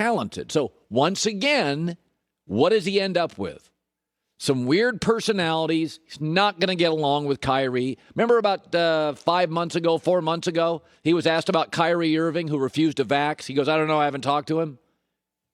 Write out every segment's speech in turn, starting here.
talented. So once again, what does he end up with? Some weird personalities. He's not going to get along with Kyrie. Remember about 4 months ago, he was asked about Kyrie Irving, who refused to vax. He goes, I don't know, I haven't talked to him.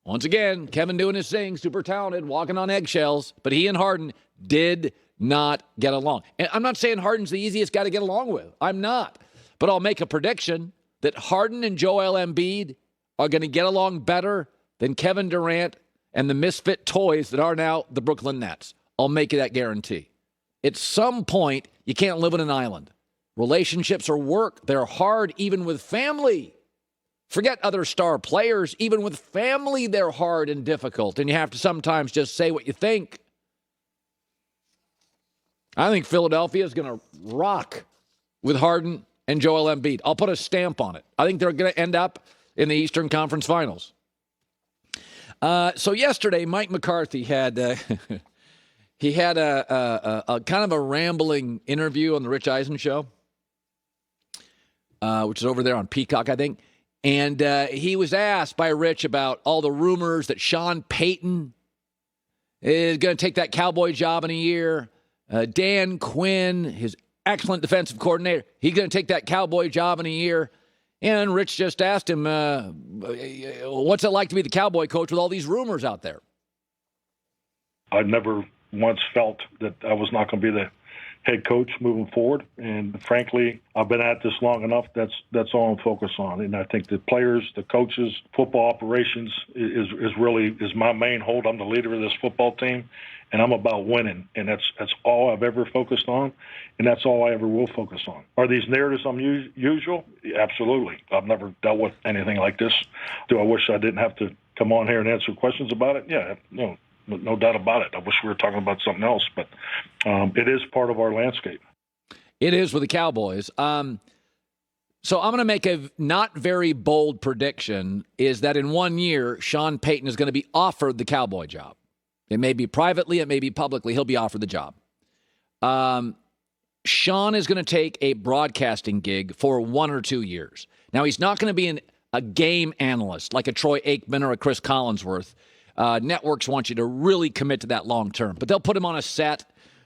Once again, Kevin doing his thing, super talented, walking on eggshells. But he and Harden did not get along. And I'm not saying Harden's the easiest guy to get along with. I'm not. But I'll make a prediction that Harden and Joel Embiid are going to get along better than Kevin Durant and the misfit toys that are now the Brooklyn Nets. I'll make you that guarantee. At some point, you can't live on an island. Relationships are work. They're hard even with family. Forget other star players. Even with family, they're hard and difficult. And you have to sometimes just say what you think. I think Philadelphia is going to rock with Harden and Joel Embiid. I'll put a stamp on it. I think they're going to end up in the Eastern Conference Finals. So yesterday, Mike McCarthy had he had a kind of a rambling interview on the Rich Eisen show, which is over there on Peacock, I think. And he was asked by Rich about all the rumors that Sean Payton is going to take that Cowboy job in a year. Dan Quinn, his excellent defensive coordinator, he's going to take that Cowboy job in a year. And Rich just asked him, what's it like to be the Cowboy coach with all these rumors out there? I never once felt that I was not going to be the head coach moving forward. And frankly, I've been at this long enough. That's all I'm focused on. And I think the players, the coaches, football operations is my main hold. I'm the leader of this football team, and I'm about winning. And that's all I've ever focused on, and that's all I ever will focus on. Are these narratives unusual? Absolutely. I've never dealt with anything like this. Do I wish I didn't have to come on here and answer questions about it? Yeah, no doubt about it. I wish we were talking about something else, but it is part of our landscape. It is with the Cowboys. So I'm going to make a not very bold prediction, is that in 1 year, Sean Payton is going to be offered the Cowboy job. It may be privately, it may be publicly. He'll be offered the job. Sean is going to take a broadcasting gig for 1 or 2 years. Now, he's not going to be a game analyst like a Troy Aikman or a Chris Collinsworth. Networks want you to really commit to that long term, but they'll put him on a set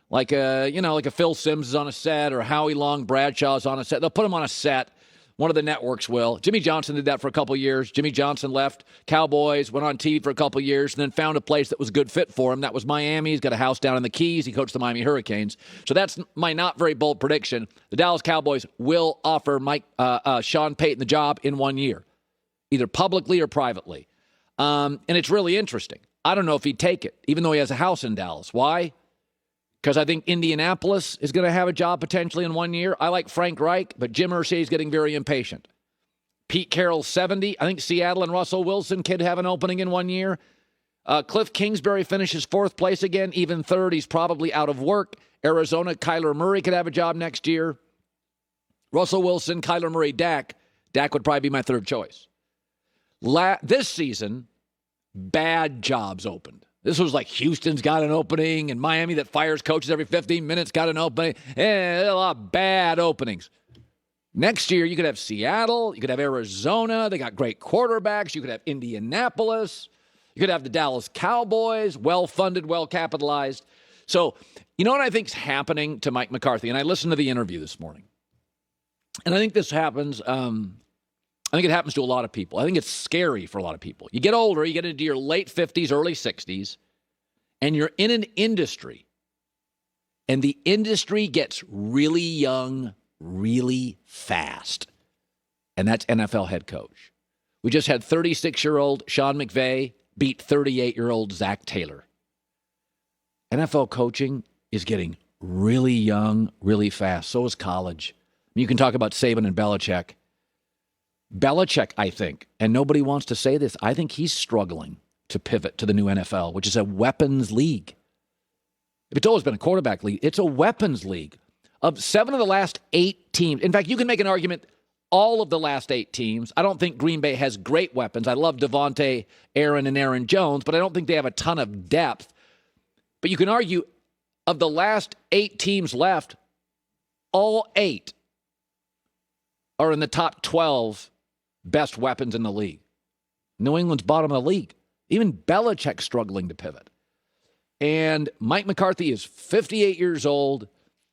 like a Phil Simms is on a set, or Howie Long Bradshaw is on a set. They'll put him on a set. One of the networks will. Jimmy Johnson did that for a couple of years. Jimmy Johnson left Cowboys, went on TV for a couple of years, and then found a place that was a good fit for him. That was Miami. He's got a house down in the Keys. He coached the Miami Hurricanes. So that's my not very bold prediction. The Dallas Cowboys will offer Sean Payton the job in 1 year, either publicly or privately. And it's really interesting. I don't know if he'd take it, even though he has a house in Dallas. Why? Because I think Indianapolis is going to have a job potentially in 1 year. I like Frank Reich, but Jim Irsay is getting very impatient. Pete Carroll's 70. I think Seattle and Russell Wilson could have an opening in 1 year. Cliff Kingsbury finishes 4th place again, even 3rd. He's probably out of work. Arizona, Kyler Murray could have a job next year. Russell Wilson, Kyler Murray, Dak. Dak would probably be my 3rd choice. This season, bad jobs opened. This was like Houston's got an opening, and Miami that fires coaches every 15 minutes got an opening. A lot of bad openings. Next year, you could have Seattle. You could have Arizona. They got great quarterbacks. You could have Indianapolis. You could have the Dallas Cowboys, well-funded, well-capitalized. So, you know what I think's happening to Mike McCarthy? And I listened to the interview this morning. And I think this happens, I think it happens to a lot of people. I think it's scary for a lot of people. You get older, you get into your late 50s, early 60s, and you're in an industry, and the industry gets really young, really fast. And that's NFL head coach. We just had 36-year-old Sean McVay beat 38-year-old Zach Taylor. NFL coaching is getting really young, really fast. So is college. You can talk about Saban and Belichick. Belichick, I think, and nobody wants to say this, I think he's struggling to pivot to the new NFL, which is a weapons league. If it's always been a quarterback league, it's a weapons league. Of 7 of the last 8 teams, in fact, you can make an argument all of the last 8 teams. I don't think Green Bay has great weapons. I love Devontae, Aaron, and Aaron Jones, but I don't think they have a ton of depth. But you can argue of the last 8 teams left, all 8 are in the top 12 best weapons in the league. New England's bottom of the league. Even Belichick's struggling to pivot. And Mike McCarthy is 58 years old.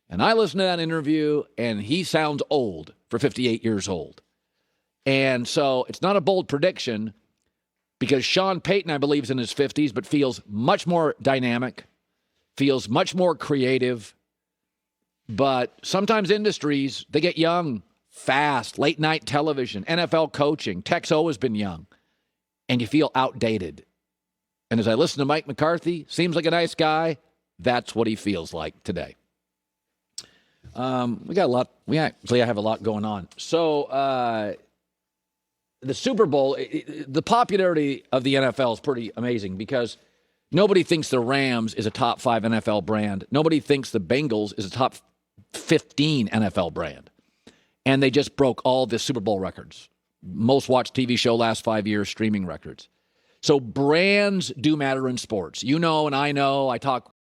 And I listened to that interview, and he sounds old for 58 years old. And so it's not a bold prediction because Sean Payton, I believe, is in his 50s, but feels much more dynamic, feels much more creative. But sometimes industries, they get young fast, late night television, NFL coaching. Tech's always been young, and you feel outdated. And as I listen to Mike McCarthy, seems like a nice guy. That's what he feels like today. We got a lot. We actually have a lot going on. So the Super Bowl, the popularity of the NFL is pretty amazing because nobody thinks the Rams is a top 5 NFL brand. Nobody thinks the Bengals is a top 15 NFL brand. And they just broke all the Super Bowl records. Most watched TV show last 5 years, streaming records. So brands do matter in sports. You know, and I know, I talk